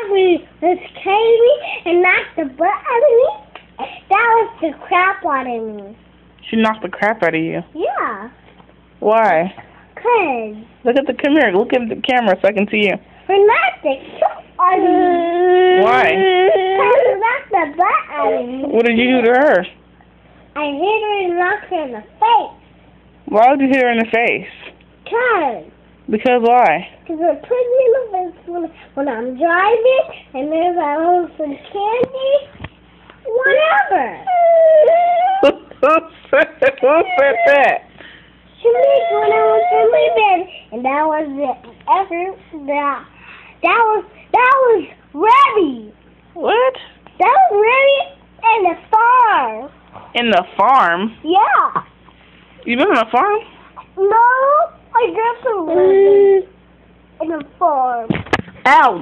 Abby was crazy and knocked the butt out of me. That was the crap out of me. She knocked the crap out of you. Yeah. Why? 'Cause. Come here. Look at the camera so I can see you. Her knocked the crap out of me. Why? 'Cause she knocked the butt out of me. What did you do to her? I hit her and knocked her in the face. Why would you hit her in the face? 'Cause. Because why? Because it puts me in the face when I'm driving and there's a little some candy. Whatever. Who said that? She made when I was in my bed, and that was it. That was Remy. What? That was Remy in the farm. In the farm? Yeah. You been in the farm? No, I got some Remy in the farm. Ow!